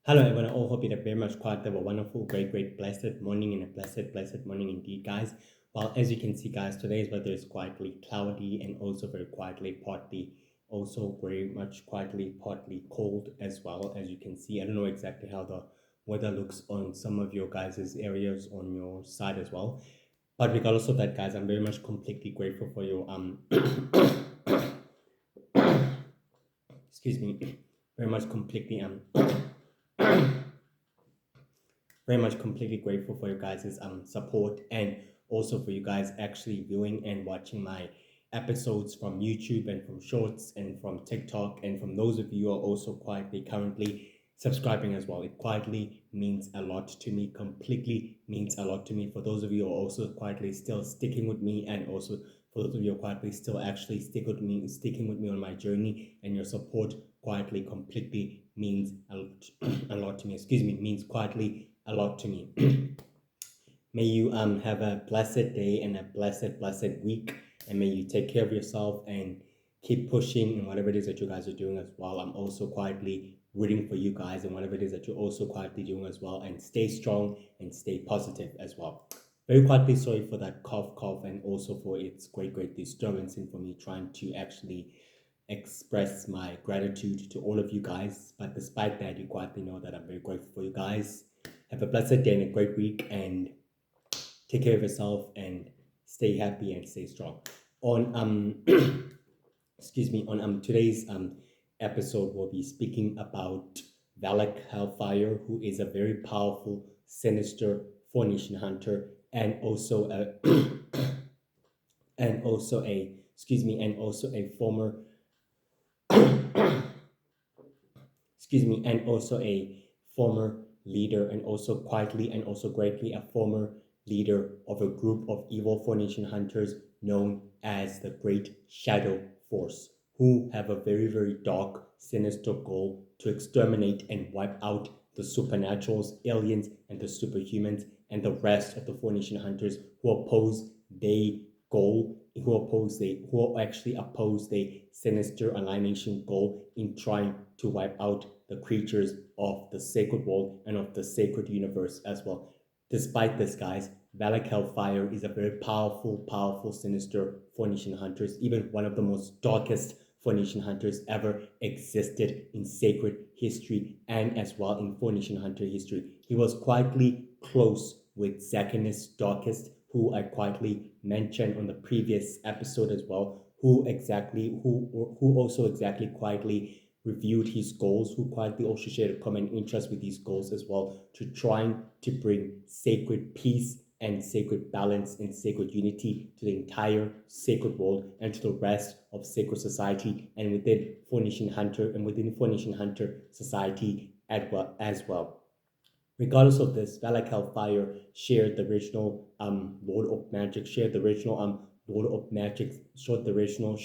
Hello everyone, I all hope you had a very much quite have a wonderful, great, blessed morning and a blessed morning indeed, guys. Well, as you can see, guys, today's weather is quietly cloudy and also very quietly partly, also very much quietly partly cold as well. As you can see, I don't know exactly how the weather looks on some of your guys' areas on your side as well. But regardless of that, guys, I'm very much completely grateful for your excuse me, very much completely very much completely grateful for you guys' support and also for you guys actually viewing and watching my episodes from YouTube and from Shorts and from TikTok, and from those of you who are also quietly currently subscribing as well. It quietly means a lot to me, completely means a lot to me. For those of you who are also quietly still sticking with me, and also for those of you who are quietly still actually sticking with me on my journey, and your support quietly completely means a lot to me. Excuse me, means quietly a lot to me. May you have a blessed day and a blessed week, and may you take care of yourself and keep pushing in whatever it is that you guys are doing as well. I'm also quietly rooting for you guys and whatever it is that you're also quietly doing as well, and stay strong and stay positive as well. Very quietly sorry for that cough, and also for its great disturbance and for me trying to actually express my gratitude to all of you guys. But despite that, you quietly know that I'm very grateful for you guys. Have a blessed day and a great week, and take care of yourself and stay happy and stay strong. On excuse me, on today's episode, we'll be speaking about Vailke Hellfire, who is a very powerful, sinister formation hunter, and also a and also a and also a former and also a former leader, and also quietly and also greatly a former leader of a group of evil formation hunters known as the Great Shadow Force, who have a very dark, sinister goal to exterminate and wipe out the supernaturals, aliens, and the superhumans, and the rest of the formation hunters who oppose their goal, who actually oppose the sinister alienation goal in trying to wipe out the creatures of the sacred world and of the sacred universe as well. Despite this, guys, Valak Hellfire is a very powerful, sinister Phoenician hunters, even one of the most darkest Phoenician hunters ever existed in sacred history and as well in Phoenician hunter history. He was quietly close with Zacchaeus Darkest, who I quietly mentioned on the previous episode as well, who also exactly quietly reviewed his goals, who quietly also shared a common interest with his goals as well, to trying to bring sacred peace and sacred balance and sacred unity to the entire sacred world and to the rest of sacred society, and within Phoenician Hunter society as well. Regardless of this, Valak Hellfire shared the original Lord of Magic, shared the original Lord of Magic, shared the original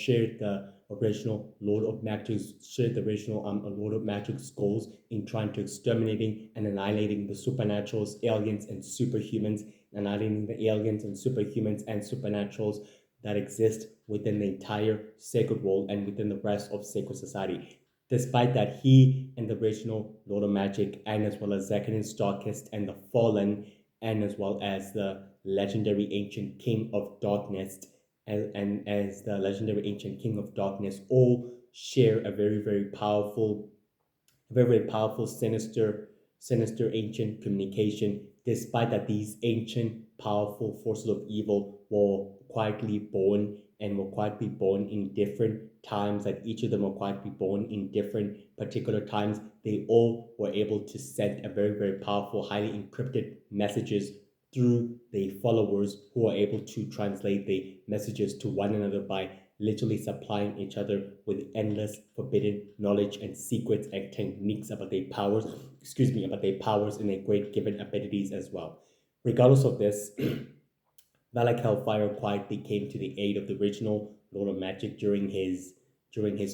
Lord of Magic, shared the original Lord of Magic's goals in trying to exterminating and annihilating the supernaturals, aliens, and superhumans, annihilating the aliens and supernaturals that exist within the entire sacred world and within the rest of sacred society. Despite that, he and the original Lord of Magic, and as well as Zacchaeus Darkest and the Fallen, and as well as the legendary Ancient King of Darkness, and as the legendary Ancient King of Darkness, all share a very powerful, sinister ancient communication. Despite that, these ancient, powerful forces of evil were quietly born in different times. That each of them were quietly born in different particular times. They all were able to send a very powerful, highly encrypted messages through the followers, who are able to translate the messages to one another by literally supplying each other with endless forbidden knowledge and secrets and techniques about their powers, about their powers and their great given abilities as well. Regardless of this, Valak Hellfire quietly came to the aid of the original Lord of Magic during his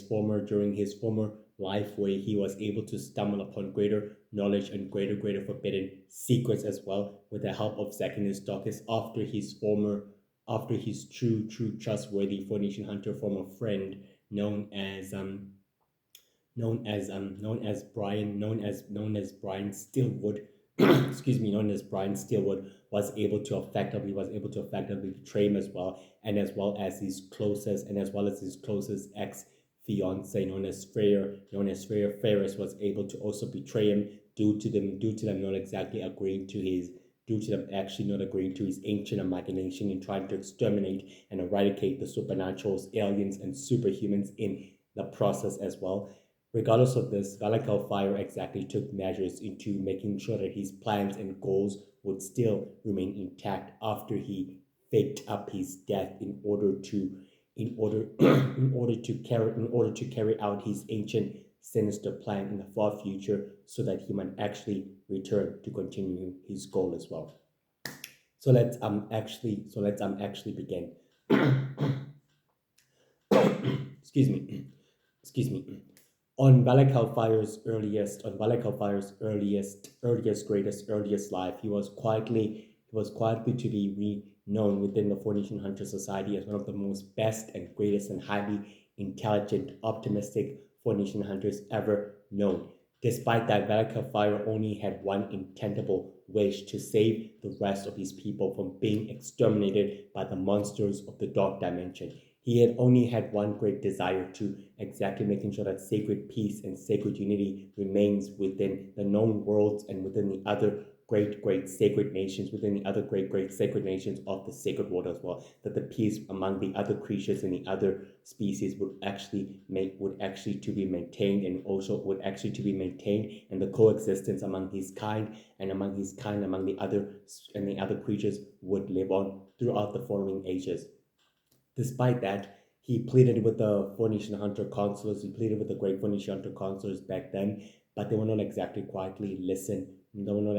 former life, where he was able to stumble upon greater knowledge and greater forbidden secrets as well, with the help of Zacchaeus Darkest, after his true trustworthy Phoenician hunter former friend known as known as Brian Stillwood, known as Brian Stillwood, was able to effectively betray him as well, and as well as his closest ex fiance known as Freya Ferris was able to also betray him due to them not exactly agreeing to his due to them actually not agreeing to his ancient imagination in trying to exterminate and eradicate the supernaturals, aliens, and superhumans in the process as well. Regardless of this, Valak Hellfire exactly took measures into making sure that his plans and goals would still remain intact after he faked up his death in order to carry out his ancient sinister plan in the far future so that he might actually return to continue his goal as well. So let's actually begin. Excuse me. Excuse me. On Valak Hellfire's earliest life, he was quietly to be renowned within the Phoenician Hunter Society as one of the most best and greatest and highly intelligent, optimistic Phoenician hunters ever known. Despite that, Valak Hellfire only had one intentable wish: to save the rest of his people from being exterminated by the monsters of the Dark Dimension. He had only had one great desire: to exactly making sure that sacred peace and sacred unity remains within the known worlds and within the other great sacred nations, within the other great sacred nations of the sacred world as well. That the peace among the other creatures and the other species would actually to be maintained, and also would actually to be maintained, and the coexistence among his kind among the other creatures would live on throughout the following ages. Despite that, he pleaded with the Phoenician Hunter consulars. He pleaded with the great Phoenician Hunter consulars back then, but they were not exactly quietly listen. They were not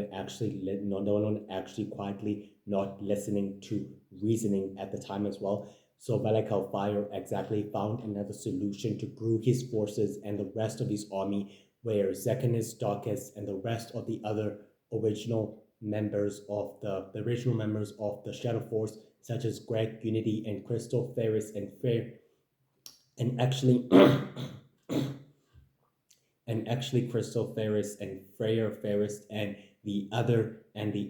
actually quietly not listening to reasoning at the time as well. So Valak Hellfire exactly found another solution to grew his forces and the rest of his army, where Zechanis, Darkus, and the rest of the other original members of the Shadow Force, such as Greg, Unity, and Crystal, Ferris, and Fair, and actually and actually Crystal Ferris and Freya Ferris and the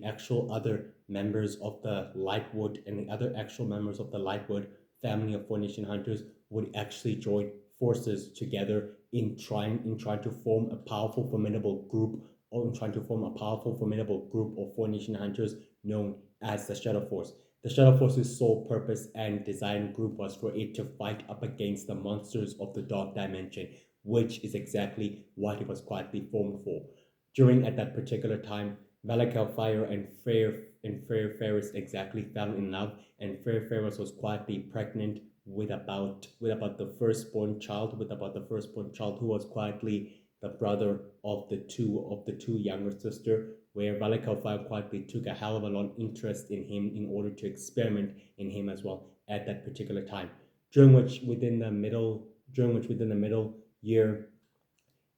actual other members of the Lightwood and the other actual members of the Lightwood family of Phoenician hunters would actually join forces together in trying to form a powerful formidable group of Phoenician hunters known as the Shadow Force. The Shadow Force's sole purpose and design group was for it to fight up against the monsters of the Dark Dimension, which is exactly what it was quietly formed for. At that particular time, Valak Hellfire and Freyr Ferris exactly fell in love, and Freyr Ferris was quietly pregnant with about the firstborn child, who was quietly the brother of the two younger sister, where Valak Hellfire quietly took a hell of a lot of interest in him in order to experiment in him as well at that particular time. During which within the middle year,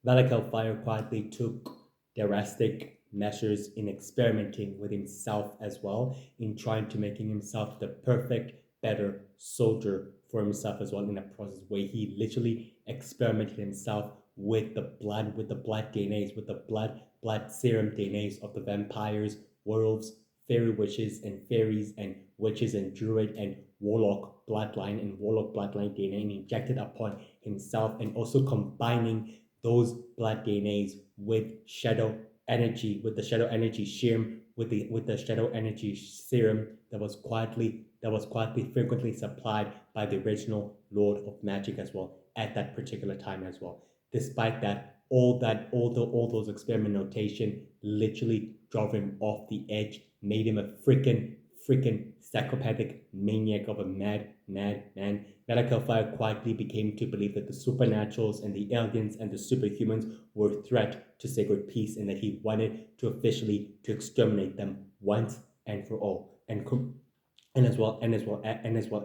Valak Hellfire quietly took drastic measures in experimenting with himself as well, in trying to making himself the perfect, better soldier for himself as well, in a process where he literally experimented himself with the blood DNAs, with the blood serum DNAs of the vampires, werewolves, fairy witches and fairies, and witches and druid and warlock bloodline DNA, and injected upon himself, and also combining those blood DNAs with the shadow energy serum, with the shadow energy serum that was quietly frequently supplied by the original Lord of Magic as well at that particular time as well. Despite that, all those experiment notation literally drove him off the edge, made him a freaking psychopathic maniac of a mad man. Valak Hellfire quietly became to believe that the supernaturals and the aliens and the superhumans were a threat to sacred peace, and that he wanted to officially to exterminate them once and for all, and as well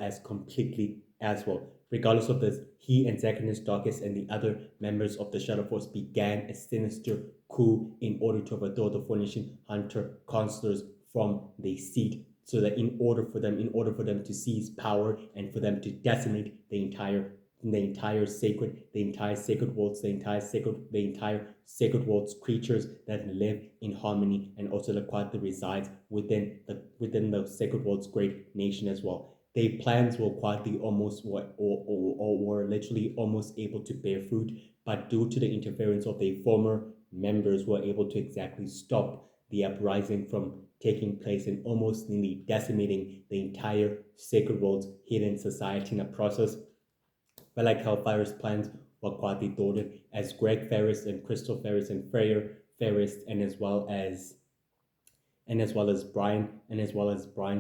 as completely as well. Regardless of this, he and Zechanis, Darkus, and the other members of the Shadow Force began a sinister coup in order to overthrow the Phoenician Hunter consulars from the seat, so that in order for them to seize power and for them to decimate the entire the entire sacred worlds, the entire sacred worlds creatures that live in harmony, and also the quietly resides within the sacred world's great nation as well. Their plans were quietly almost or were literally almost able to bear fruit, but due to the interference of their former members, were able to exactly stop the uprising from taking place and almost nearly decimating the entire sacred world's hidden society in a process. But like Hellfire's plans were quietly thwarted as Greg Ferris and Crystal Ferris and Freya Ferris, and as well as Brian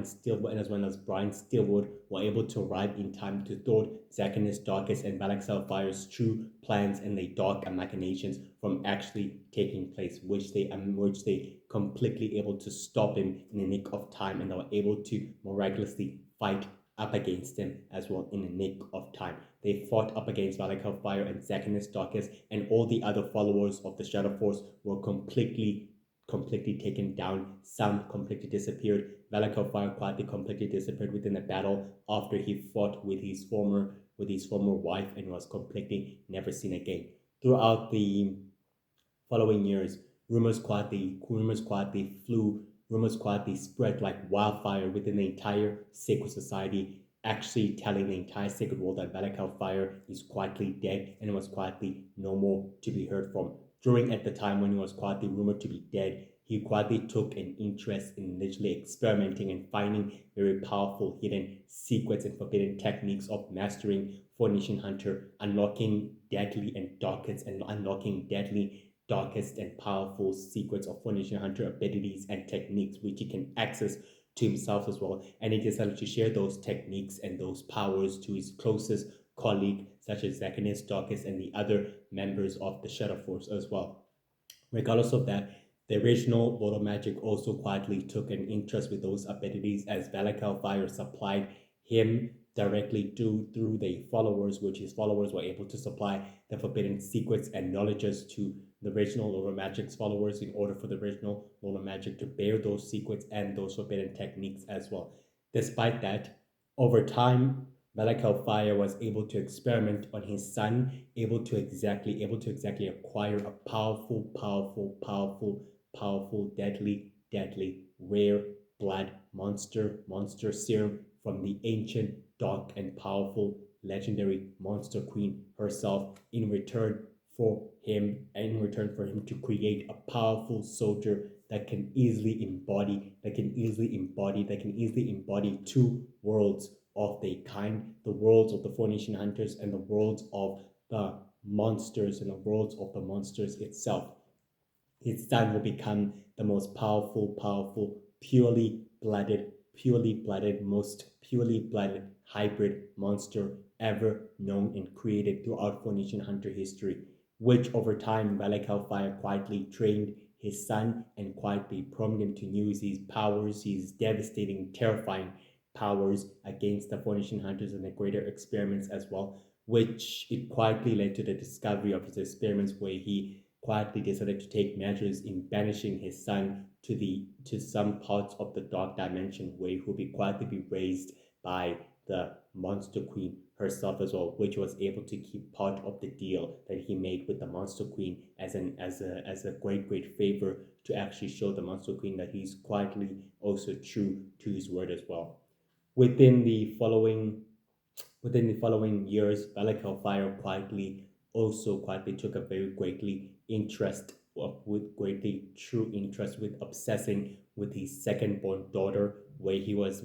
Steelwood were able to arrive in time to thwart Zacchaeus Darkest and Balak Hellfire's true plans and their dark machinations from actually taking place, which they completely able to stop him in the nick of time, and they were able to miraculously fight up against him as well in the nick of time. They fought up against Balak Hellfire and Zacchaeus Darkest, and all the other followers of the Shadow Force were completely taken down. Some completely disappeared. Fire quietly completely disappeared within the battle after he fought with his former wife and was completely never seen again. Throughout the following years, rumors quietly spread like wildfire within the entire sacred society, actually telling the entire sacred world that Fire is quietly dead and was quietly no more to be heard from. During at the time when he was quietly rumored to be dead, he quietly took an interest in literally experimenting and finding very powerful hidden secrets and forbidden techniques of mastering Phoenician Hunter, unlocking deadly, darkest, and powerful secrets of Phoenician Hunter abilities and techniques which he can access to himself as well. And he decided to share those techniques and those powers to his closest colleague, such as Zacchaeus Darkest and the other members of the Shadow Force as well. Regardless of that, the original Lord of Magic also quietly took an interest with those abilities as Valak Fire supplied him directly through the followers, which his followers were able to supply the forbidden secrets and knowledges to the original Lord of Magic's followers in order for the original Lord of Magic to bear those secrets and those forbidden techniques as well. Despite that, over time, Fire was able to experiment on his son, able to exactly acquire a powerful, deadly, rare blood monster serum from the ancient, dark, and powerful legendary monster queen herself in return for him to create a powerful soldier that can easily embody two worlds of their kind, the worlds of the Phoenician hunters and the worlds of the monsters itself. His son will become the most powerful, most purely blooded hybrid monster ever known and created throughout Phoenician hunter history, which over time Valak Hellfire quietly trained his son and quietly programmed him to use his powers, his devastating, terrifying powers against the Phoenician hunters and the greater experiments as well, which it quietly led to the discovery of his experiments where he quietly decided to take measures in banishing his son to some parts of the dark dimension where he would be quietly be raised by the monster queen herself as well, which was able to keep part of the deal that he made with the monster queen as a great favor to actually show the monster queen that he's quietly also true to his word as well. Within the following years, Balak Hellfire quietly took a very true interest with obsessing with his second-born daughter, where he was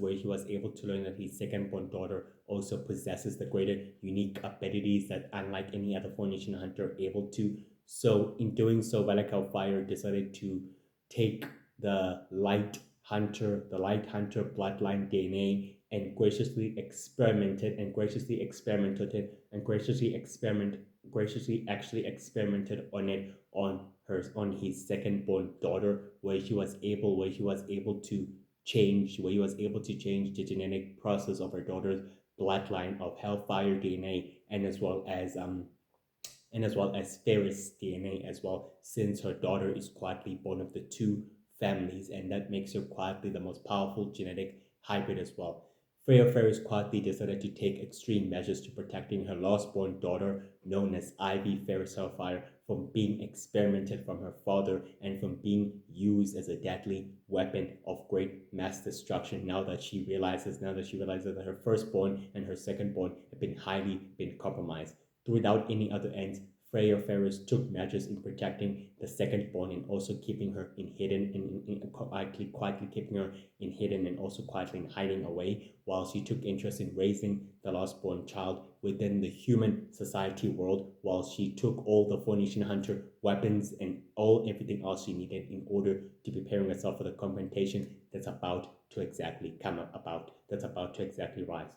able to learn that his second-born daughter also possesses the greater unique abilities that unlike any other Phoenician hunter able to. So in doing so, Balak Hellfire decided to take the light hunter bloodline DNA and graciously experimented on it on his second born daughter, where he was able to change the genetic process of her daughter's bloodline of hellfire DNA, and as well as Ferris DNA as well, since her daughter is quietly born of the two families, and that makes her quietly the most powerful genetic hybrid as well. Freya Ferris quietly decided to take extreme measures to protecting her last-born daughter, known as Ivy Ferris Hellfire, from being experimented from her father and from being used as a deadly weapon of great mass destruction. Now that she realizes that her firstborn and her secondborn have been compromised. Without any other ends, Freya Ferris took measures in protecting the secondborn and also keeping her in hidden in quietly keeping her in hidden and also quietly in hiding away, while she took interest in raising the last-born child within the human society world, while she took all the Phoenician hunter weapons and everything else she needed in order to preparing herself for the confrontation that's about to exactly rise.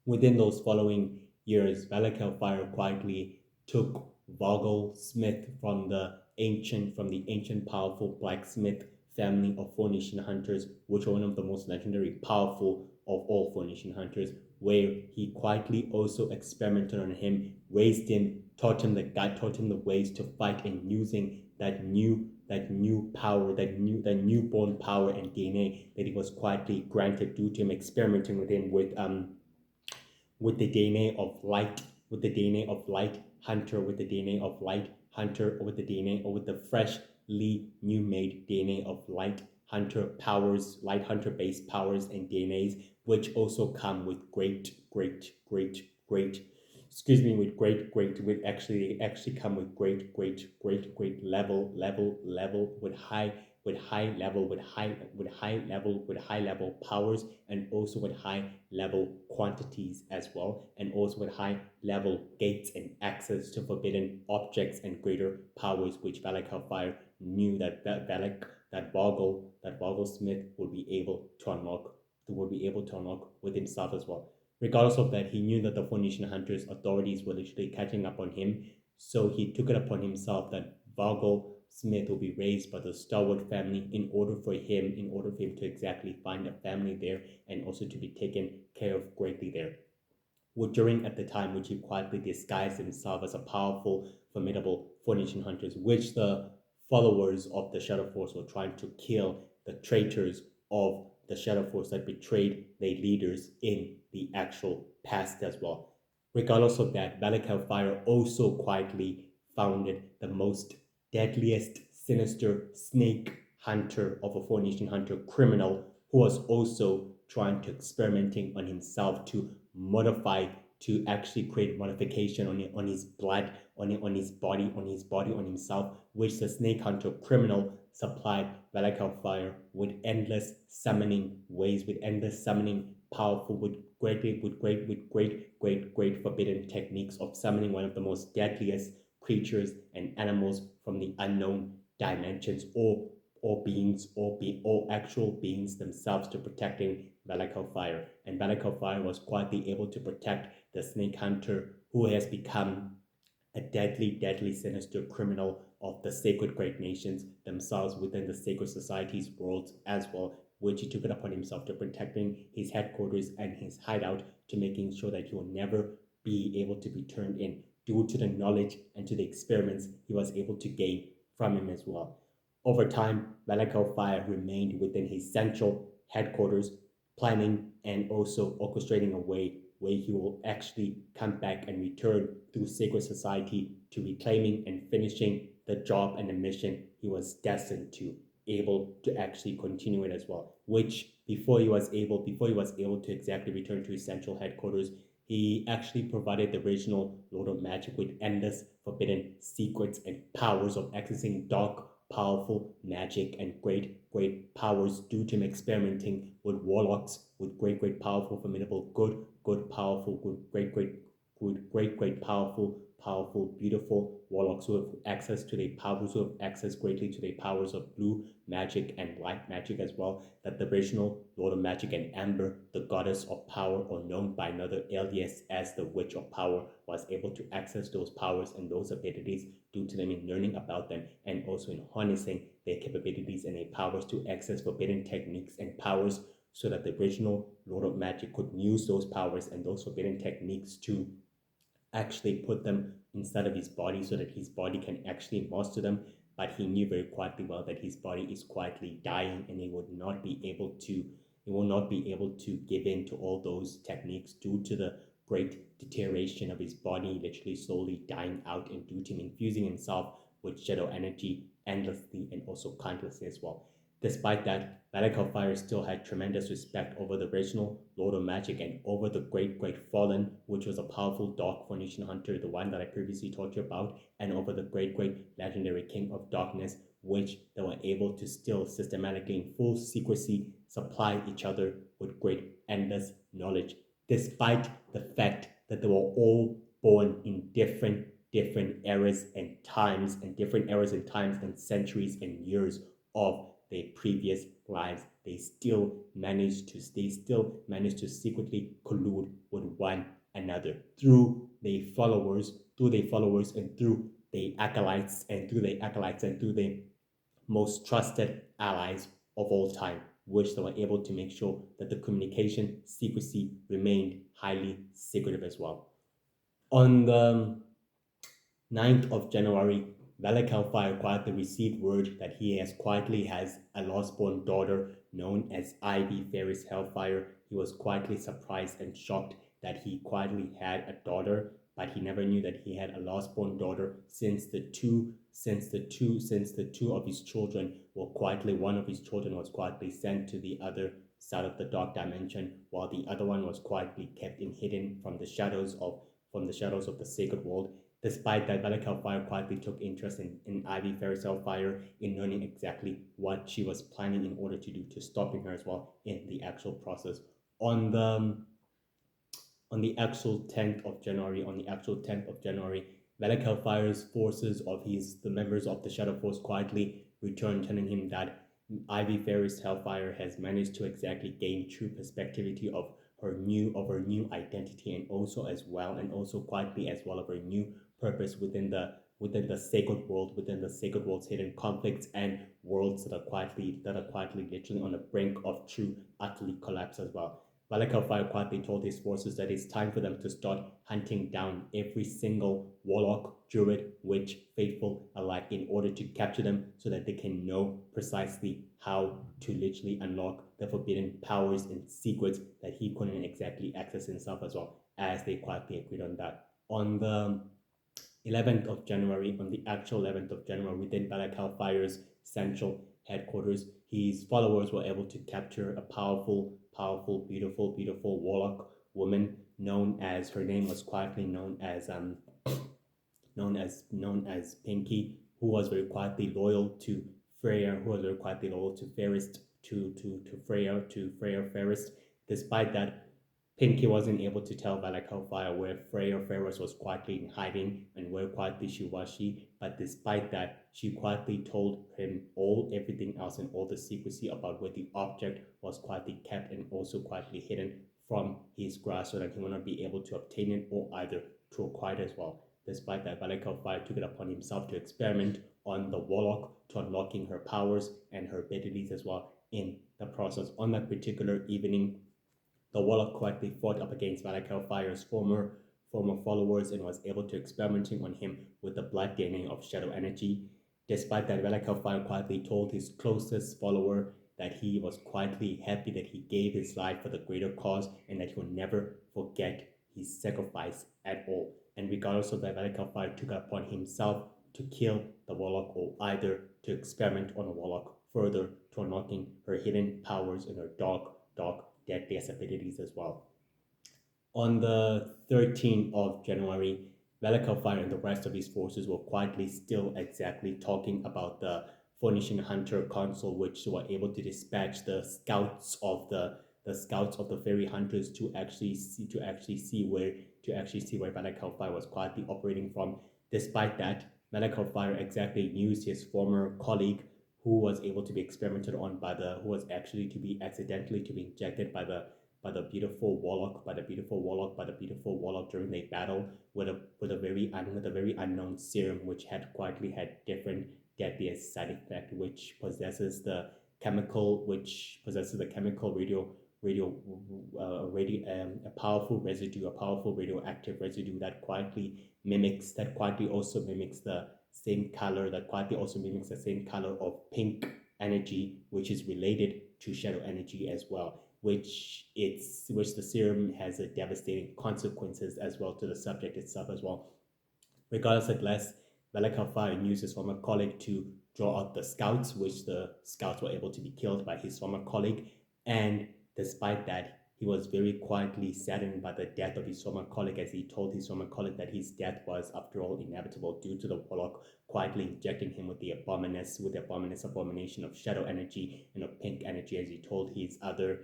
Within those following years, Vailke Fire quietly took Vogel Smith from the ancient powerful blacksmith family of Phoenician hunters, which are one of the most legendary, powerful of all Phoenician hunters, where he quietly also experimented on him, raised him, taught him the ways to fight, and using that newborn power and DNA that he was quietly granted due to him experimenting with him with the DNA of light, with the DNA of light hunter, with the DNA of light hunter, or with the DNA or with the freshly new made DNA of light hunter powers, light hunter based powers and DNAs, which also come with actually come with great level with high level powers, and also with high level quantities as well, and also with high level gates and access to forbidden objects and greater powers, which Valak Hellfire knew that Vogel Smith would be able to unlock with himself as well. Regardless of that, he knew that the Phoenician hunters authorities were literally catching up on him, so he took it upon himself that Vogel Smith will be raised by the Starwood family in order for him to exactly find a family there and also to be taken care of greatly there. During at the time which he quietly disguised himself as a powerful, formidable Phoenician hunters, which the followers of the Shadow Force were trying to kill the traitors of the Shadow Force that betrayed their leaders in the actual past as well. Regardless of that, Valak Hellfire also quietly founded the most deadliest, sinister snake hunter of a Phoenician hunter criminal who was also trying to experimenting on himself to modify to actually create modification on his blood, on his body, on himself, which the snake hunter criminal supplied Valak Hellfire with endless summoning ways, with endless summoning powerful, with great forbidden techniques of summoning one of the most deadliest creatures and animals from the unknown dimensions, or actual beings themselves, to protecting Valak Hellfire. And Valak Hellfire was quietly able to protect the snake hunter, who has become a deadly, sinister criminal of the sacred great nations themselves within the sacred society's worlds as well, which he took it upon himself to protecting his headquarters and his hideout, to making sure that he will never be able to be turned in due to the knowledge and to the experiments he was able to gain from him as well. Over time, Valak Hellfire remained within his central headquarters, planning and also orchestrating a way where he will actually come back and return through Sacred Society to reclaiming and finishing the job and the mission he was destined to, able to actually continue it as well. Which before he was able to exactly return to his central headquarters, he actually provided the original Lord of Magic with endless forbidden secrets and powers of accessing dark, powerful magic and great powers due to him experimenting with warlocks, with great powerful, formidable, good powerful, great powerful, beautiful warlocks who have access to their powers, who have access greatly to their powers of blue magic and light magic as well, that the original Lord of Magic and Amber, the goddess of power, or known by another alias as the Witch of Power, was able to access those powers and those abilities due to them in learning about them and also in harnessing their capabilities and their powers to access forbidden techniques and powers, so that the original Lord of Magic could use those powers and those forbidden techniques to actually put them inside of his body so that his body can actually master them. But he knew very quietly well that his body is quietly dying and he would not be able to He will not be able to give in to all those techniques due to the great deterioration of his body, literally slowly dying out, and due to him infusing himself with shadow energy endlessly and also countlessly as well. Despite that, Vailke Hellfire still had tremendous respect over the original Lord of Magic and over the great Fallen, which was a powerful Dark Formation Hunter, the one that I previously told you about, and over the great legendary King of Darkness, which they were able to still systematically in full secrecy supply each other with great endless knowledge, despite the fact that they were all born in different eras and times and centuries and years of their previous lives. They still managed to secretly collude with one another through their followers, and through their acolytes and through their most trusted allies of all time, which they were able to make sure that the communication secrecy remained highly secretive as well. On the 9th of January, Vailke Hellfire quietly received word that he quietly has a lost-born daughter known as Ivy Ferris Hellfire. He was quietly surprised and shocked that he quietly had a daughter, but he never knew that he had a lost-born daughter since the two of his children were quietly one of his children was quietly sent to the other side of the dark dimension, while the other one was quietly kept hidden from the shadows of the sacred world. Despite that, Vailke Hellfire quietly took interest in Ivy Ferris Hellfire, in learning exactly what she was planning in order to do to stopping her as well in the actual process. On the actual 10th of January, Vailke Hellfire's forces the members of the Shadow Force quietly returned, telling him that Ivy Ferris Hellfire has managed to exactly gain true perspectivity of her new identity, and also quietly as well of her new purpose within the sacred world, within the sacred world's hidden conflicts and worlds that are quietly literally on the brink of true utterly collapse as well. Vailke Hellfire quietly told his forces that it's time for them to start hunting down every single warlock, druid, witch, faithful alike in order to capture them so that they can know precisely how to literally unlock the forbidden powers and secrets that he couldn't exactly access himself as well, as they quietly agreed on that. On the 11th of January, on the actual 11th of January, within Vailke Hellfire's central headquarters, his followers were able to capture a powerful, beautiful warlock woman her name was quietly known as Pinky, who was very quietly loyal to Freya, who was very quietly loyal to Ferris, to Freya Ferris. Despite that, Pinky wasn't able to tell Vailke Hellfire where Freya Ferris was quietly in hiding and where quietly she was. But despite that, she quietly told him everything else and all the secrecy about where the object was quietly kept and also quietly hidden from his grasp, so that he would not be able to obtain it or either to acquire it as well. Despite that, Vailke Hellfire took it upon himself to experiment on the warlock to unlocking her powers and her abilities as well. In the process, on that particular evening, the warlock quietly fought up against Vailke Hellfire's former followers and was able to experimenting on him with the blood DNA of shadow energy. Despite that, Vailke Hellfire quietly told his closest follower that he was quietly happy that he gave his life for the greater cause and that he will never forget his sacrifice at all. And regardless of that, Vailke Hellfire took it upon himself to kill the warlock or either to experiment on the warlock further to unlocking her hidden powers and her dark deadliest abilities as well. On the 13th of January, Vailke Hellfire and the rest of his forces were quietly still exactly talking about the Phoenician Hunter Council, which were able to dispatch the scouts of the fairy hunters to actually see where Vailke Hellfire was quietly operating from. Despite that, Vailke Hellfire exactly used his former colleague, who was able to be experimented on who was actually to be accidentally to be injected by the beautiful warlock during a battle with a very unknown serum, which had quietly had different deadliest side effect, which possesses the chemical a powerful radioactive residue that quietly also mimics the same color of pink energy, which is related to shadow energy as well. which the serum has a devastating consequences as well to the subject itself as well. Regardless of less, Vailke used his former colleague to draw out the scouts, which the scouts were able to be killed by his former colleague. And despite that, he was very quietly saddened by the death of his former colleague, as he told his former colleague that his death was, after all, inevitable due to the warlock quietly injecting him with the abomination of shadow energy and of pink energy, as he told his other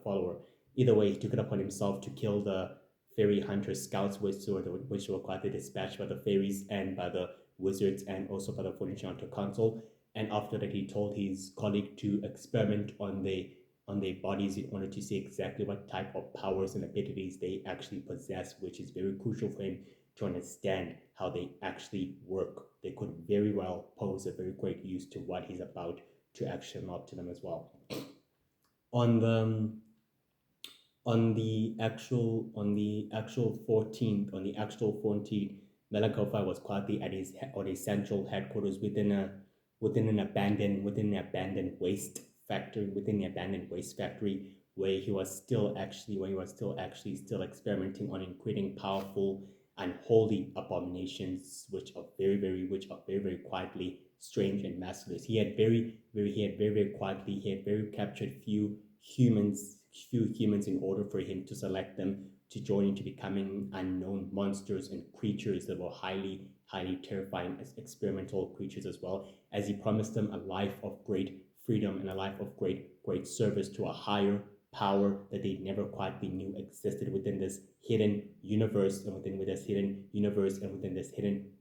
follower. Either way, he took it upon himself to kill the fairy hunter scouts, which were quietly dispatched by the fairies and by the wizards and also by the Phoenician Hunter Council. And after that, he told his colleague to experiment on their bodies in order to see exactly what type of powers and abilities they actually possess, which is very crucial for him to understand how they actually work. They could very well pose a very great use to what he's about to actually unlock to them as well. On the on the actual 14th, Vailke was quietly at his central headquarters within an abandoned waste factory where he was still actually still experimenting on creating powerful unholy abominations, which are very quietly strange and merciless. He had very captured few humans in order for him to select them to join into becoming unknown monsters and creatures that were highly terrifying as experimental creatures, as well as he promised them a life of great freedom and a life of great service to a higher power that they never quite knew existed within this hidden universe and within this hidden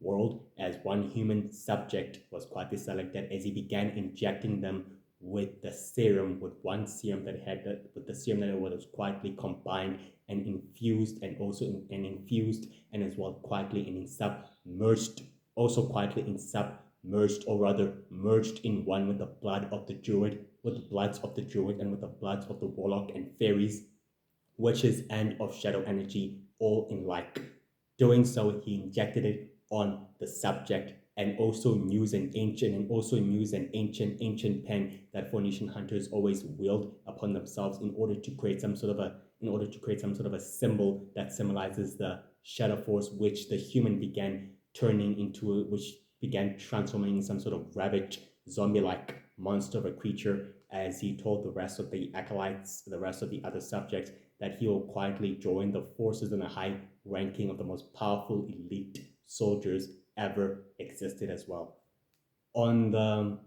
world. As one human subject was quietly selected, as he began injecting them with the serum, with the serum that was quietly combined and infused, and as well quietly and submerged, or rather merged in one with the blood of the druid, and with the bloods of the warlock and fairies, witches, and of shadow energy, all in like. Doing so, he injected it on the subject and also used an ancient pen that Phoenician hunters always wield upon themselves in order to create some sort of a symbol that symbolizes the shadow force, which the human began transforming in some sort of ravaged zombie-like monster of a creature, as he told the rest of the acolytes, the rest of the other subjects, that he will quietly join the forces in the high ranking of the most powerful elite soldiers ever existed as well. On the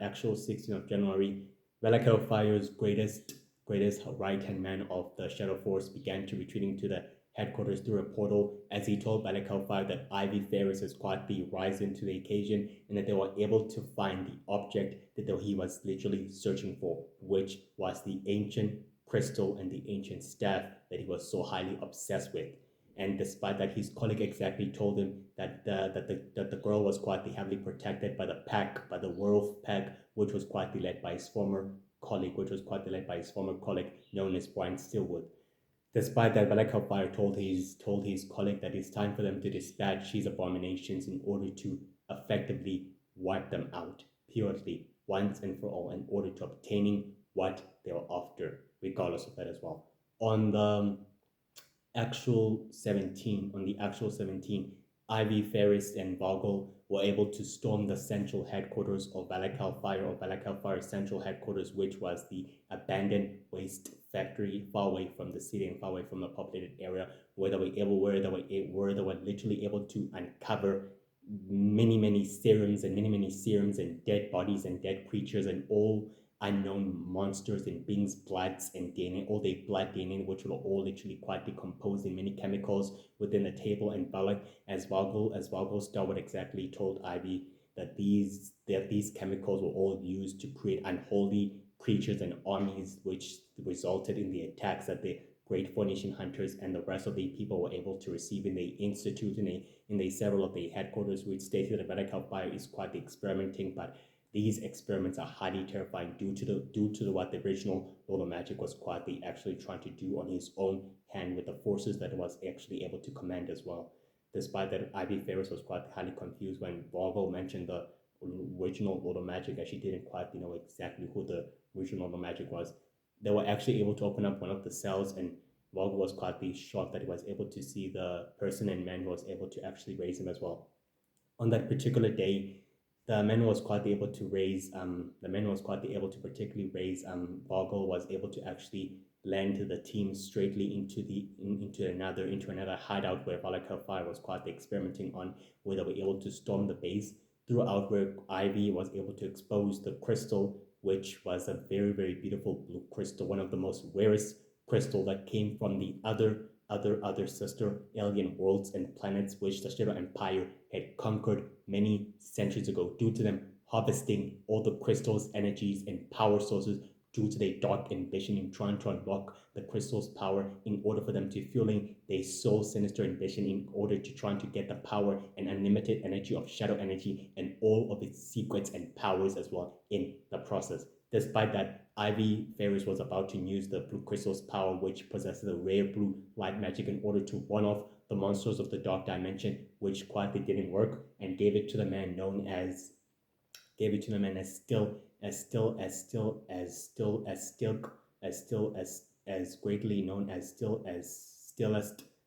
actual 16th of January, Vailke's greatest right hand man of the Shadow Force began to retreating to the headquarters through a portal, as he told Vailke that Ivy Ferris has quietly risen to the occasion and that they were able to find the object that he was literally searching for, which was the ancient crystal and the ancient staff that he was so highly obsessed with. And despite that, his colleague exactly told him that the girl was quietly heavily protected by the werewolf pack, which was quietly led by his former colleague, known as Brian Stillwood. Despite that, Vailke told his colleague that it's time for them to dispatch these abominations in order to effectively wipe them out, purely, once and for all, in order to obtaining what they were after, regardless of that as well. On the actual 17, Ivy, Ferris, and Vogel were able to storm the central headquarters of Vailke's central headquarters, which was the abandoned waste factory far away from the city and far away from the populated area, where they were literally able to uncover many serums and dead bodies and dead creatures and all unknown monsters and beings' bloods and DNA, all their blood DNA, which were all literally quite decomposed in many chemicals within the table. And Balak, as Valgo Starwood exactly told Ivy, that these chemicals were all used to create unholy creatures and armies, which resulted in the attacks that the great Phoenician hunters and the rest of the people were able to receive in the institute, in the several of the headquarters, which stated that Vailke is quite experimenting, but these experiments are highly terrifying due to what the original Lord of Magic was quietly actually trying to do on his own hand with the forces that it was actually able to command as well. Despite that, Ivy Ferris was quite highly confused when Vogel mentioned the original Lord of Magic, as she didn't quite know exactly who the original Lord of Magic was. They were actually able to open up one of the cells, and Vailke was quite shocked that he was able to see the person and man who was able to actually raise him as well. On that particular day, the man was quite able to raise the man was quite able to particularly raise Vailke was able to actually land the team straightly into another hideout where Vailke Fire was quite experimenting on, where they were able to storm the base throughout, where Ivy was able to expose the crystal, which was a very beautiful blue crystal, one of the most rarest crystal that came from the other sister alien worlds and planets which the Shadow Empire had conquered many centuries ago, due to them harvesting all the crystal's energies and power sources, due to their dark ambition in trying to unlock the crystal's power in order for them to fueling their soul sinister ambition in order to trying to get the power and unlimited energy of shadow energy and all of its secrets and powers as well in the process. Despite that, Ivy Ferris was about to use the blue crystal's power, which possesses a rare blue light magic, in order to one off the monsters of the dark dimension, which quietly didn't work, and gave it to the man known as gave it to the man as still as still as still as still as still as still as greatly known as still as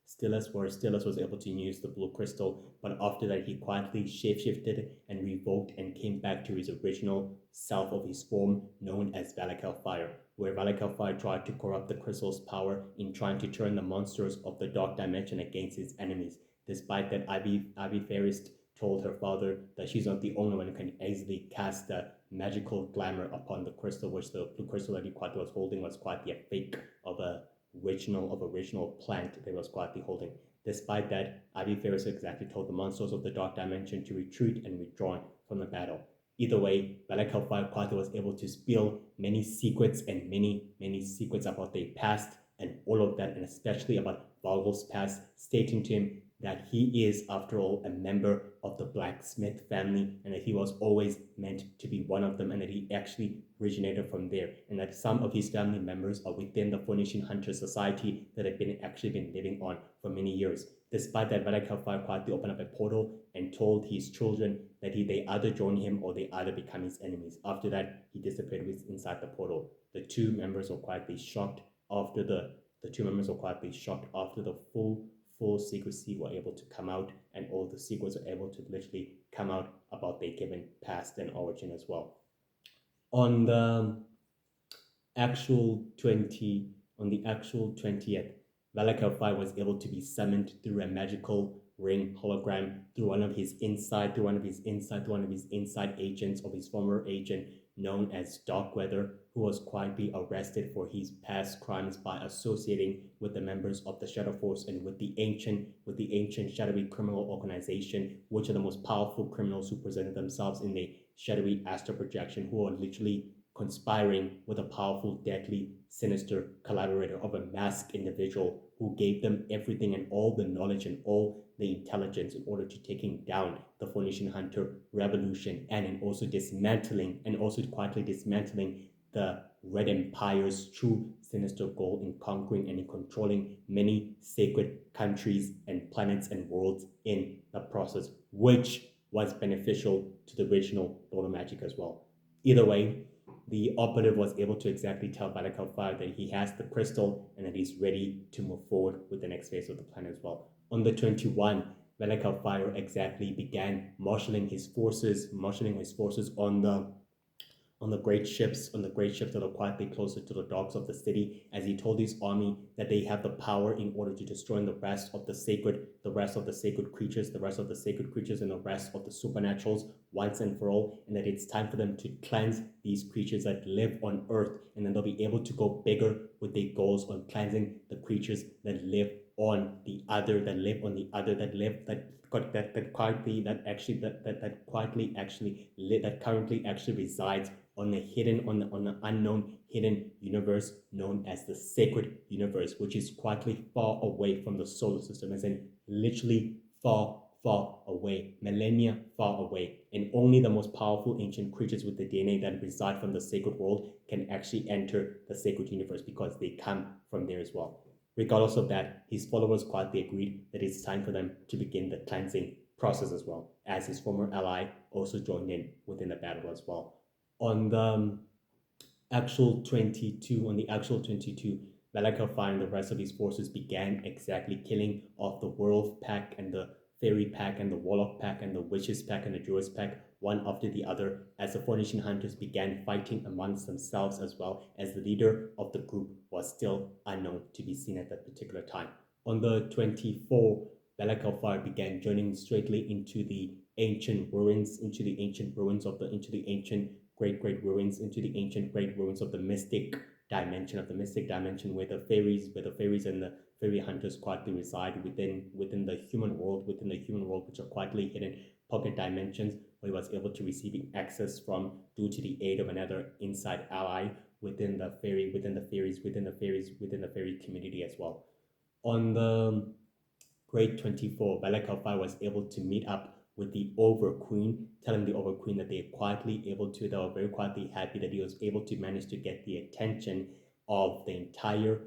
stillest where Stillest was able to use the blue crystal, but after that he quietly shapeshifted and revoked and came back to his original self of his form known as Vailke Fire, where Vailke Fire tried to corrupt the crystal's power in trying to turn the monsters of the dark dimension against his enemies. Despite that, Ivy Ferris told her father that she's not the only one who can easily cast the magical glamour upon the crystal, which the blue crystal that he quite was holding was quite a fake of a original plant that was quietly holding. Despite that, Ivy Ferris exactly told the monsters of the dark dimension to retreat and withdraw from the battle. Either way, Vailke Fire quietly was able to spill many secrets and many secrets about their past and all of that, and especially about Vailke's past, stating to him that he is, after all, a member of the blacksmith family, and that he was always meant to be one of them, and that he actually originated from there, and that some of his family members are within the Phoenician Hunter Society that have been living on for many years. Despite that, Vailke Fire quietly opened up a portal and told his children that they either join him or they either become his enemies. After that, he disappeared inside the portal. The two members were quietly shocked after the full secrecy were able to come out, and all the secrets were able to literally come out about their given past and origin as well. On the actual 20th, Vailke Fire was able to be summoned through a magical ring hologram through one of his inside agents of his former agent known as Darkweather, who was quietly arrested for his past crimes by associating with the members of the Shadow Force and with the ancient shadowy criminal organization, which are the most powerful criminals who presented themselves in the shadowy astral projection, who are literally conspiring with a powerful, deadly, sinister collaborator of a masked individual who gave them everything and all the knowledge and all the intelligence in order to taking down the Phoenician Hunter revolution, and in also quietly dismantling the Red Empire's true sinister goal in conquering and in controlling many sacred countries and planets and worlds in the process, which was beneficial to the original Lord of Magic as well. Either way, the operative was able to exactly tell Vailke Fire that he has the crystal and that he's ready to move forward with the next phase of the plan as well. On the 21, Vailke Fire exactly began marshaling his forces on the great ships that are quietly closer to the docks of the city, as he told his army that they have the power in order to destroy the rest of the sacred creatures and the rest of the supernaturals once and for all, and that it's time for them to cleanse these creatures that live on Earth, and then they'll be able to go bigger with their goals on cleansing the creatures that live on the other that currently actually resides on the unknown hidden universe known as the sacred universe, which is quietly far away from the solar system, as in literally far away, millennia far away, and only the most powerful ancient creatures with the DNA that reside from the sacred world can actually enter the sacred universe, because they come from there as well. Regardless of that, his followers quietly agreed that it's time for them to begin the cleansing process as well, as his former ally also joined in within the battle as well. On the on the actual 22, Vailke and the rest of his forces began exactly killing off the werewolf pack and the fairy pack and the warlock pack and the witches pack and the druids pack, one after the other, as the Four Nation Hunters began fighting amongst themselves, as well as the leader of the group was still unknown to be seen at that particular time. On the 24th, Vailke began journeying straightly into the ancient ruins, into the ancient great ruins, into the ancient great ruins of the mystic dimension, where the fairies and the fairy hunters quietly reside within the human world, which are quietly hidden pocket dimensions, where he was able to receive access from due to the aid of another inside ally within the fairy community as well. On the Grade 24, Vailke was able to meet up with the Over Queen, telling the Over Queen that they were very quietly happy that he was able to manage to get the attention of the entire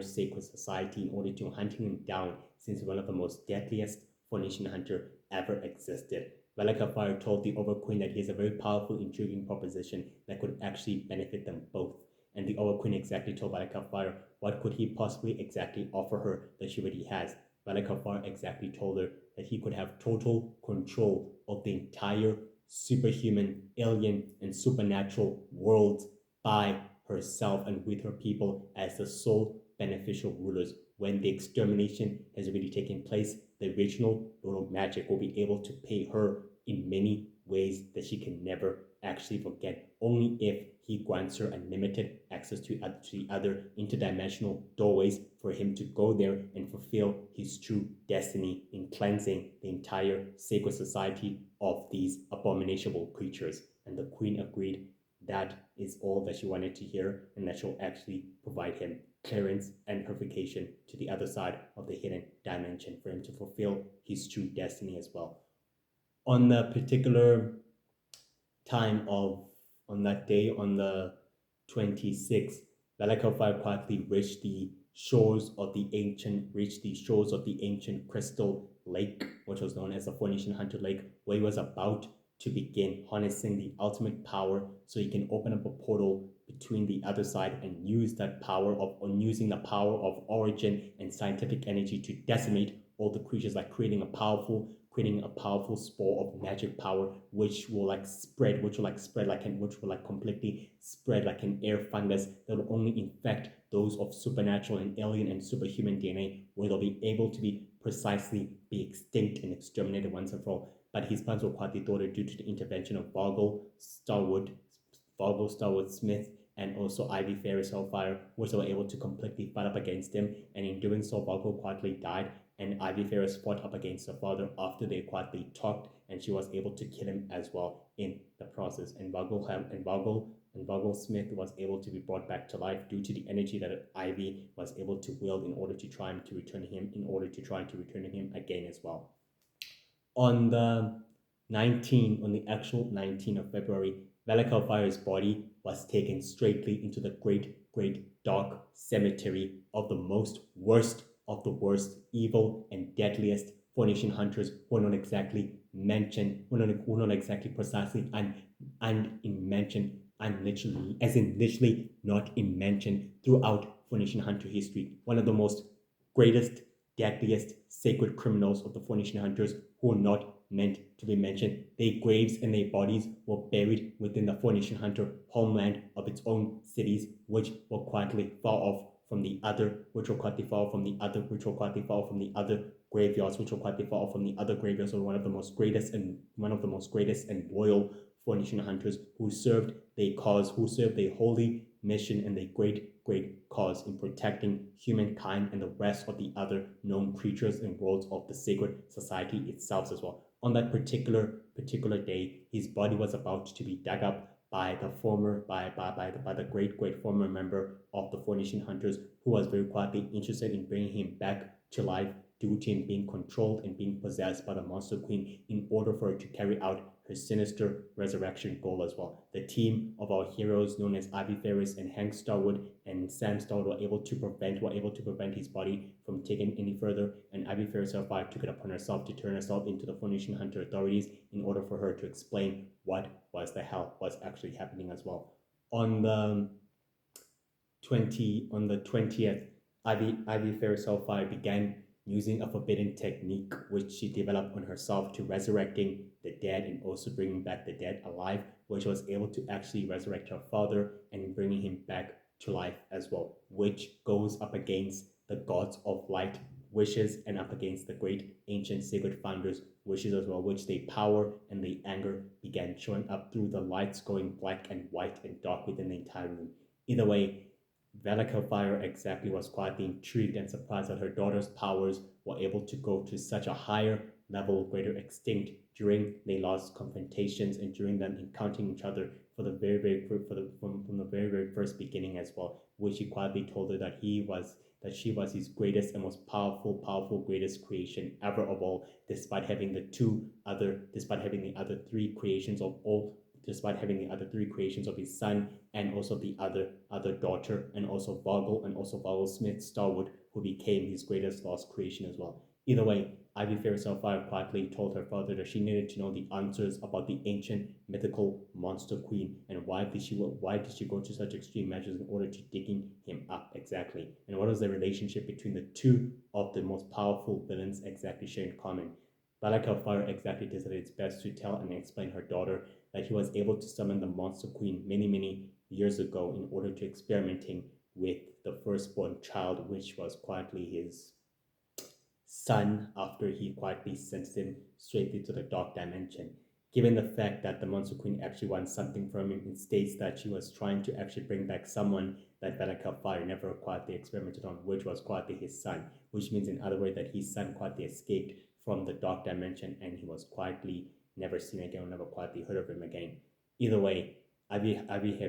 sacred society in order to hunt him down, since one of the most deadliest Four Nation hunter ever existed. Vailke told the Over Queen that he is a very powerful, intriguing proposition that could actually benefit them both. And the Over Queen exactly told Vailke what could he possibly exactly offer her that she already has. Vailke exactly told her that he could have total control of the entire superhuman, alien, and supernatural world by herself and with her people as the sole beneficial rulers. When the extermination has already taken place, the original Lord of Magic will be able to pay her in many ways that she can never actually forget, only if he grants her unlimited access to the other interdimensional doorways for him to go there and fulfill his true destiny in cleansing the entire sacred society of these abominable creatures. And the queen agreed that is all that she wanted to hear, and that she'll actually provide him clearance and purification to the other side of the hidden dimension for him to fulfill his true destiny as well. On the particular time of on that day, on the 26th, Vailke quietly reached the shores of the ancient crystal lake, which was known as the Four Nation Hunter Lake, where he was about to begin harnessing the ultimate power so he can open up a portal between the other side and using the power of origin and scientific energy to decimate all the creatures, like creating a powerful spore of magic power, which will completely spread like an air fungus that will only infect those of supernatural and alien and superhuman DNA, where they'll be able to be extinct and exterminated once and for all. But his plans were quietly thwarted due to the intervention of Vailke Starwood Smith, and also Ivy Ferris Hellfire, which were able to completely fight up against him. And in doing so, Vailke quietly died, and Ivy Ferris fought up against her father after they quietly talked, and she was able to kill him as well in the process. And Vailke Smith was able to be brought back to life due to the energy that Ivy was able to wield in order to try to return him again as well. On the actual 19th of February, Vailke's body was taken straightly into the great dark cemetery of the worst of the worst, evil and deadliest Four Nation hunters who are not exactly mentioned, precisely literally not in mention throughout Four Nation hunter history. One of the most greatest, deadliest, sacred criminals of the Four Nation hunters who are not meant to be mentioned. Their graves and their bodies were buried within the Four Nation hunter homeland of its own cities, which were quietly far off from the other graveyards, of one of the most greatest and loyal Four Nation hunters who served their cause, who served their holy mission and their great cause in protecting humankind and the rest of the other known creatures and worlds of the sacred society itself as well. On that particular day, his body was about to be dug up by the great former member of the Four Nation Hunters, who was very quietly interested in bringing him back to life due to him being controlled and being possessed by the Monster Queen in order for her to carry out her sinister resurrection goal as well. The team of our heroes known as Ivy Ferris and Hank Starwood and Sam Starwood were able to prevent his body from taking any further, and Ivy Ferris herself took it upon herself to turn herself into the Phoenician Hunter authorities in order for her to explain what was the hell was actually happening as well. On the 20th, Ivy Ferris Hellfire began using a forbidden technique which she developed on herself to resurrecting the dead and also bringing back the dead alive, which was able to actually resurrect her father and bringing him back to life as well, which goes up against the gods of light wishes and up against the great ancient sacred founders wishes as well, which the power and the anger began showing up through the lights going black and white and dark within the entire room. Either way, Vailke exactly was quietly intrigued and surprised that her daughter's powers were able to go to such a higher level, greater extinct during their last confrontations and during them encountering each other for the from the very first beginning as well, which he quietly told her that she was his greatest and most powerful greatest creation ever of all, despite having the other three creations of all despite having the other three creations of his son and also the other daughter and also Vogel Smith Starwood, who became his greatest lost creation as well. Either way, Ivy Ferris Hellfire quietly told her father that she needed to know the answers about the ancient mythical monster queen and why did she go to such extreme measures in order to digging him up exactly, and what was the relationship between the two of the most powerful villains exactly share in common. Vailke exactly decided its best to tell and explain her daughter that he was able to summon the Monster Queen many years ago in order to experimenting with the firstborn child, which was quietly his son after he quietly sent him straight into the dark dimension. Given the fact that the Monster Queen actually wants something from him, it states that she was trying to actually bring back someone that Vailke never quietly experimented on, which was quietly his son, which means in other words that his son quietly escaped from the dark dimension and he was quietly never seen again or never quietly heard of him again. Either way, Ivy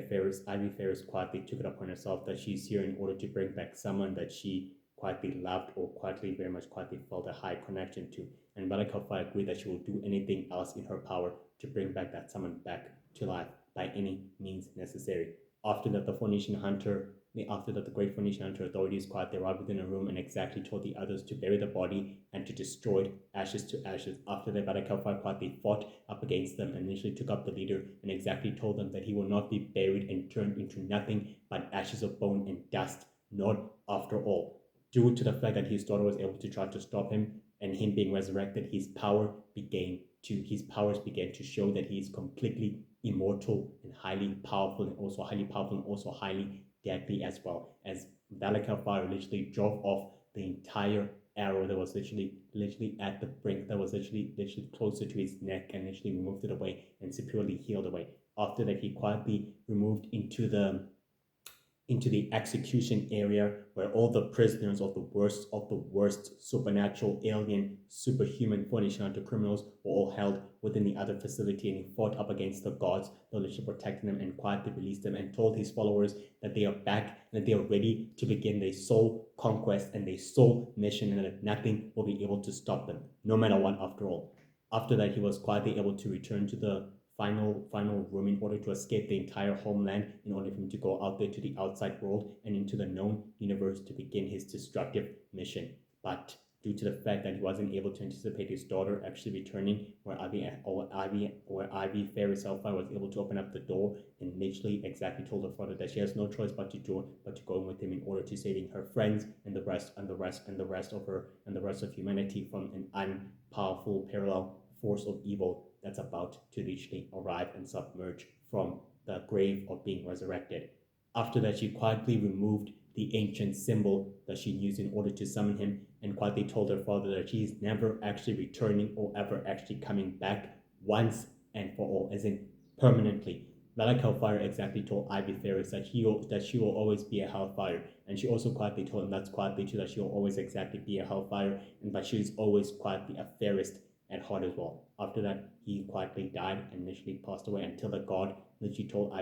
Ferris quietly took it upon herself that she's here in order to bring back someone that she quietly loved or very much quietly felt a high connection to. And Vailke agreed that she will do anything else in her power to bring back that someone back to life by any means necessary. After that, the Great Phoenician Hunter authorities quietly arrived within a room and exactly told the others to bury the body and to destroy it ashes to ashes. After that, Vailke quietly fought up against them and initially took up the leader and exactly told them that he will not be buried and turned into nothing but ashes of bone and dust, not after all. Due to the fact that his daughter was able to try to stop him and him being resurrected, his powers began to show that he is completely immortal and highly powerful and also highly deadly as well. As Vailke literally drove off the entire arrow that was literally at the brink, that was literally closer to his neck, and literally removed it away and securely healed away. After that, he quietly removed into the execution area where all the prisoners of the worst supernatural alien superhuman Phoenician Hunter criminals were all held within the other facility, and he fought up against the gods that literally protected them and quietly released them and told his followers that they are back and that they are ready to begin their soul conquest and their soul mission, and that nothing will be able to stop them, no matter what after all. After that, he was quietly able to return to the final room in order to escape the entire homeland, in order for him to go out there to the outside world and into the known universe to begin his destructive mission. But due to the fact that he wasn't able to anticipate his daughter actually returning, where Ivy Ferris Hellfire was able to open up the door and literally exactly told her father that she has no choice but to go with him in order to saving her friends and the rest of humanity from an unpowerful parallel force of evil that's about to literally arrive and submerge from the grave of being resurrected. After that, she quietly removed the ancient symbol that she used in order to summon him and quietly told her father that she is never actually returning or ever actually coming back once and for all, as in permanently. Vailke exactly told Ivy Ferris that she will always be a hellfire, and she also quietly told him that's quietly too that she will always exactly be a hellfire, and that she is always quietly a fairest at heart as well. After that, he quietly died and literally passed away until the god literally told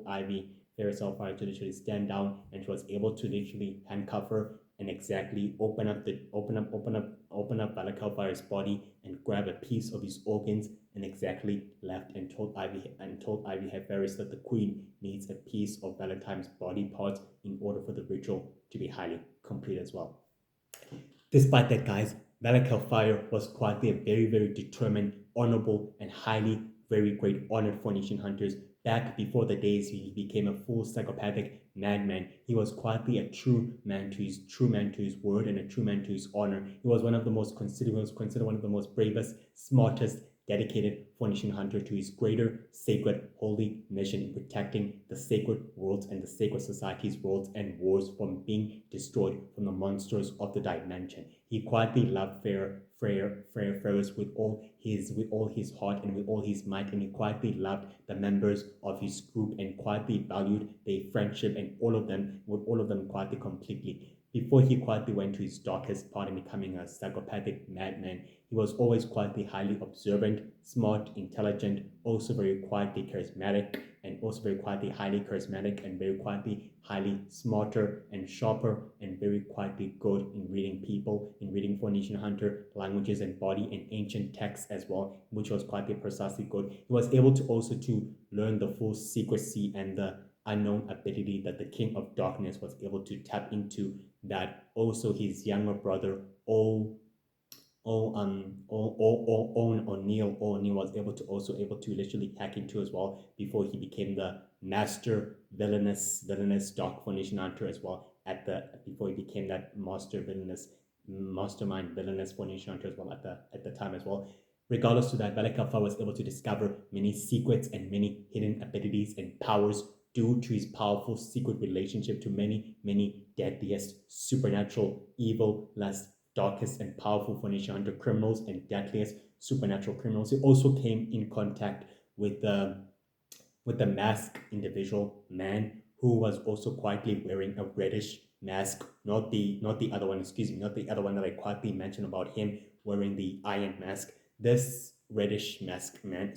Ivy Ferris Hellfire to literally stand down, and she was able to literally handcuff her and exactly open up Vailke Hellfire's body and grab a piece of his organs and exactly left and told Ivy Ferris that the queen needs a piece of Valentine's body parts in order for the ritual to be highly complete as well. Despite that, guys, Vailke Hellfire was quietly a very, very determined, honorable, and highly, very great honored Phoenician hunters. Back before the days he became a full psychopathic madman, he was quietly a true man to his word and a true man to his honor. He was one of the most considered one of the most bravest, smartest, dedicated Phoenician hunter to his greater sacred holy mission in protecting the sacred worlds and the sacred society's worlds and wars from being destroyed from the monsters of the dimension. He quietly loved Frere Ferris with all his heart and with all his might, and he quietly loved the members of his group and quietly valued their friendship and all of them quietly completely. Before he quietly went to his darkest part and becoming a psychopathic madman, he was always quietly highly observant, smart, intelligent, also very quietly charismatic, and also very quietly highly charismatic, and very quietly highly smarter and sharper, and very quietly good in reading people, in reading Phoenician hunter languages and body and ancient texts as well, which was quietly precisely good. He was able to also to learn the full secrecy and the unknown ability that the King of Darkness was able to tap into, that also his younger brother O'Neill was able to literally hack into as well before he became the master villainous dark Phoenician hunter as well before he became that mastermind villainous Phoenician hunter as well at the time as well. Regardless to that, Vailke was able to discover many secrets and many hidden abilities and powers due to his powerful secret relationship to many deadliest supernatural evil last darkest and powerful Phoenician hunter criminals and deadliest supernatural criminals. He also came in contact with the masked individual man who was also quietly wearing a reddish mask, not the other one, not the other one that I quietly mentioned about him wearing the iron mask. This reddish mask man,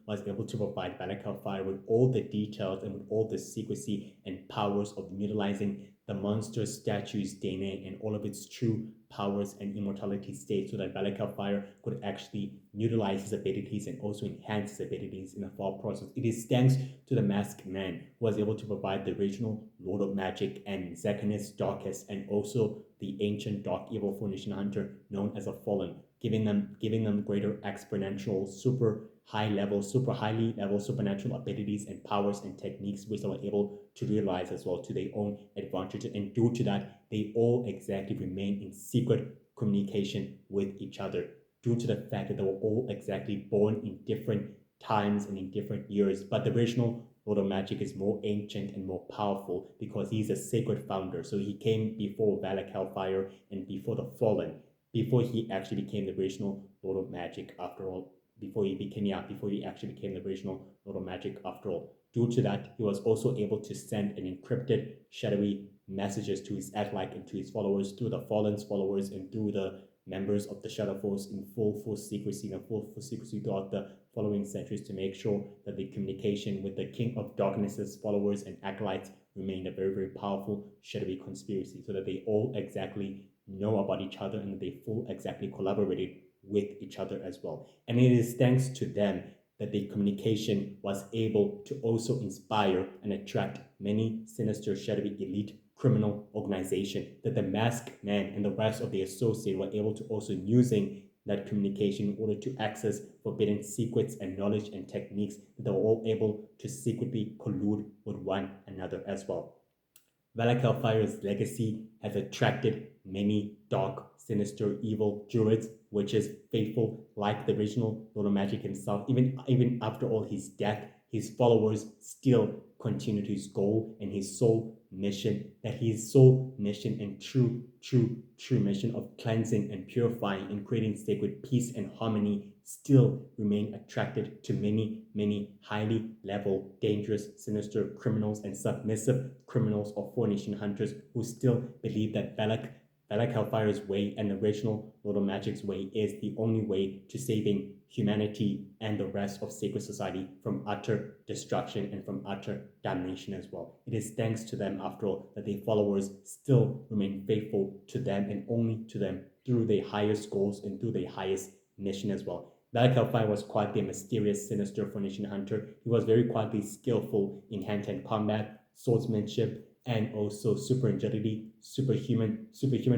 was able to provide Vailke Hellfire with all the details and with all the secrecy and powers of utilizing the monster statue's DNA and all of its true powers and immortality state, so that Vailke Hellfire could actually utilize his abilities and also enhance his abilities in the fall process. It is thanks to the masked man who was able to provide the original Lord of Magic and Zacchaeus Darkest, and also the ancient dark evil Phoenician hunter known as a Fallen, giving them greater exponential super highly level supernatural abilities and powers and techniques which they were able to realize as well to their own advantage. And due to that, they all exactly remain in secret communication with each other, due to the fact that they were all exactly born in different times and in different years. But the original Lord of Magic is more ancient and more powerful because he's a sacred founder. So he came before Vailke Hellfire and before the Fallen, before he actually became the original Lord of Magic after all. Before he actually became the original Lord of Magic after all. Due to that, he was also able to send an encrypted, shadowy messages to his acolyte and to his followers through the Fallen's followers and through the members of the Shadow Force in full secrecy throughout the following centuries, to make sure that the communication with the King of Darkness's followers and acolytes remained a very, very powerful shadowy conspiracy, so that they all exactly know about each other and they full exactly collaborated with each other as well. And it is thanks to them that the communication was able to also inspire and attract many sinister, shadowy elite criminal organization, that the masked man and the rest of the associate were able to also using that communication in order to access forbidden secrets and knowledge and techniques, that they were all able to secretly collude with one another as well. Vailke Hellfire's legacy has attracted many dark, sinister, evil druids, witches, faithful, like the original Lord of Magic himself. Even after all his death, his followers still continue to his goal and his sole mission, and true mission of cleansing and purifying and creating sacred peace and harmony still remain attracted to many highly level, dangerous, sinister criminals and submissive criminals or Phoenician hunters who still believe that Vailke Hellfire's way and the original Lord of Magic's way is the only way to saving humanity and the rest of Sacred Society from utter destruction and from utter damnation as well. It is thanks to them, after all, that their followers still remain faithful to them and only to them through their highest goals and through their highest mission as well. Vailke Hellfire was quite a mysterious, sinister Phoenician hunter. He was very quietly skillful in hand-to-hand combat, swordsmanship, and also super agility, superhuman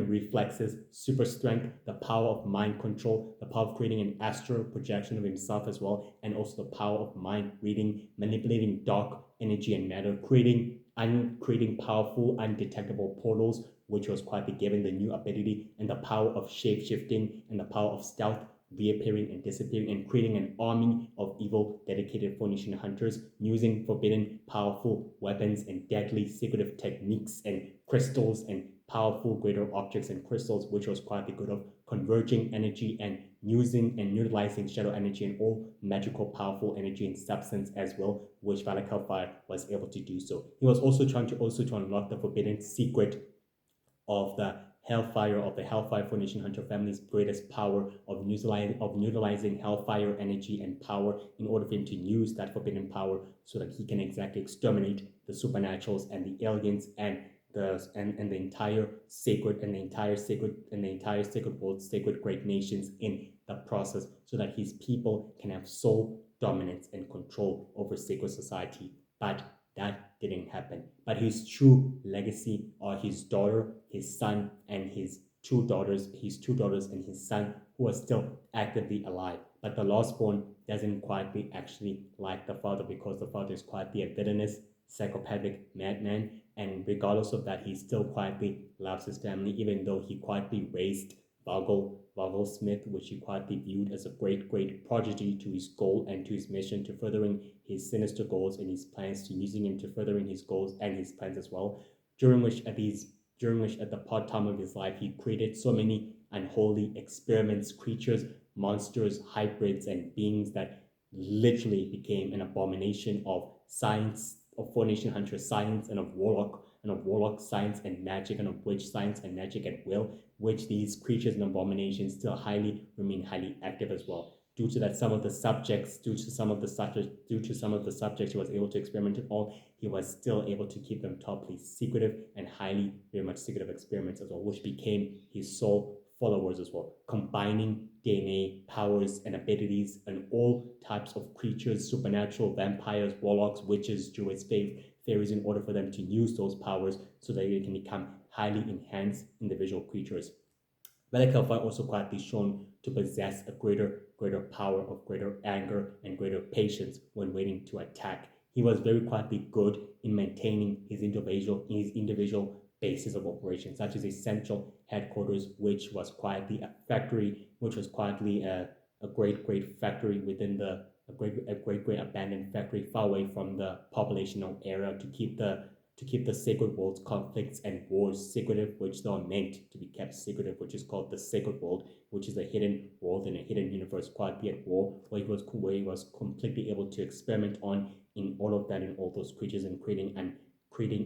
reflexes, super strength, the power of mind control, the power of creating an astral projection of himself as well, and also the power of mind reading, manipulating dark energy and matter, creating powerful, undetectable portals, which was quite given the new ability, and the power of shape-shifting and the power of stealth, reappearing and disappearing, and creating an army of evil dedicated Phoenician hunters using forbidden powerful weapons and deadly secretive techniques and crystals and powerful greater objects and crystals, which was quite good of converging energy and using and utilizing shadow energy and all magical powerful energy and substance as well, which Vailke Hellfire was able to do so. He was also trying to unlock the forbidden secret of the Hellfire Phoenician Hunter family's greatest power of utilizing Hellfire energy and power in order for him to use that forbidden power so that he can exactly exterminate the supernaturals and the aliens and the entire sacred world, sacred great nations in the process, so that his people can have sole dominance and control over sacred society. But that didn't happen. But his true legacy are his daughter, his son, and his two daughters and his son, who are still actively alive. But the lastborn doesn't quietly actually like the father, because the father is quietly a villainous, psychopathic madman, and regardless of that, he still quietly loves his family, even though he quietly raised Vogel Smith, which he quietly viewed as a great prodigy to his goal and to his mission, to furthering his sinister goals and his plans, to using him to furthering his goals and his plans as well. During which at the part time of his life, he created so many unholy experiments, creatures, monsters, hybrids, and beings that literally became an abomination of science, of Phoenician hunter science, and of warlock science and magic, and of witch science and magic at will, which these creatures and abominations still remain highly active as well. Due to some of the subjects he was able to experiment on, he was still able to keep them totally secretive and very much secretive experiments as well, which became his sole followers as well, combining DNA powers and abilities and all types of creatures, supernatural, vampires, warlocks, witches, druids, fairies, in order for them to use those powers so that they can become highly enhanced individual creatures. Vailke Hellfire also quietly shown to possess a greater power of greater anger and greater patience when waiting to attack. He was very quietly good in maintaining his individual bases of operations, such as his central headquarters, which was quietly a factory, which was quietly a great factory within a great abandoned factory far away from the populational area, to keep the sacred world's conflicts and wars secretive, which they are meant to be kept secretive, which is called the sacred world, which is a hidden world and a hidden universe quietly at war, where he was completely able to experiment on in all of that, in all those creatures, and creating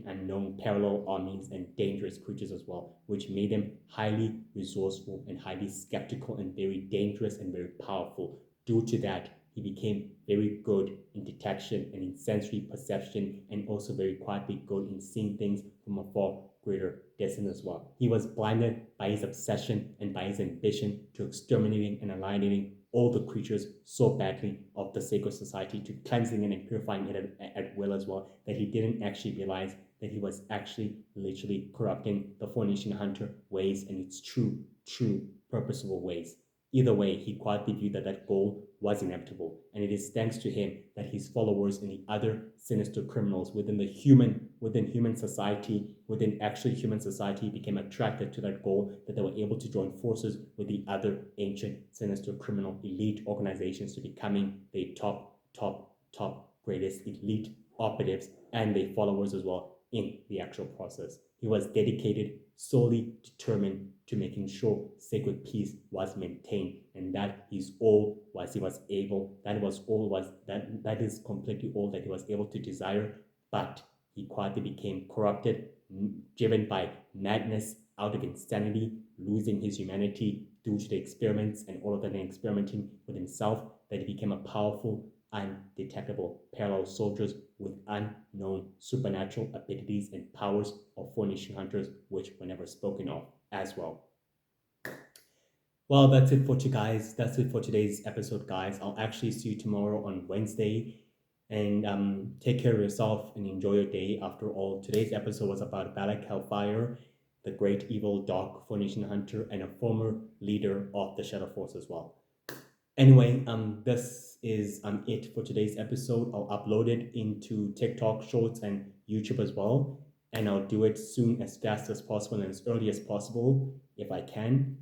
unknown parallel armies and dangerous creatures as well, which made him highly resourceful and highly skeptical and very dangerous and very powerful. Due to that, he became very good in detection and in sensory perception, and also very quietly good in seeing things from a far greater distance as well. He was blinded by his obsession and by his ambition to exterminating and annihilating all the creatures so badly of the sacred society, to cleansing it and purifying it at will as well, that he didn't actually realize that he was actually literally corrupting the Phoenician hunter ways and its true purposeful ways. Either way, he quietly viewed that goal was inevitable, and it is thanks to him that his followers and the other sinister criminals within human society became attracted to that goal, that they were able to join forces with the other ancient sinister criminal elite organizations to becoming the top greatest elite operatives and their followers as well in the actual process. He was dedicated, solely determined to making sure sacred peace was maintained, and that is completely all that he was able to desire. But he quietly became corrupted, driven by madness out of insanity, losing his humanity due to the experiments and all of that experimenting with himself, that he became a powerful, undetectable parallel soldiers with unknown supernatural abilities and powers of 4 Nation Hunters, which were never spoken of as well. Well, that's it for you guys. That's it for today's episode, guys. I'll actually see you tomorrow on Wednesday. And take care of yourself and enjoy your day. After all, today's episode was about Vailke Hellfire, the great evil dark 4 Nation Hunter, and a former leader of the Shadow Force as well. Anyway, this is it for today's episode. I'll upload it into TikTok Shorts and YouTube as well. And I'll do it soon, as fast as possible and as early as possible if I can.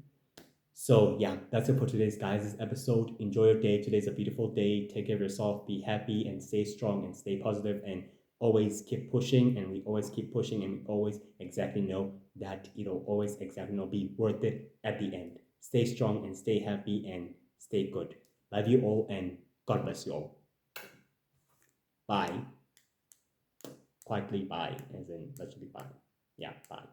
So yeah, that's it for today's guys' episode. Enjoy your day. Today's a beautiful day. Take care of yourself. Be happy and stay strong and stay positive and always keep pushing. And we always keep pushing and we always exactly know that it'll always exactly be worth it at the end. Stay strong and stay happy and stay good. Love you all and God bless you all. Bye. Quietly bye, as in literally bye. Yeah, bye.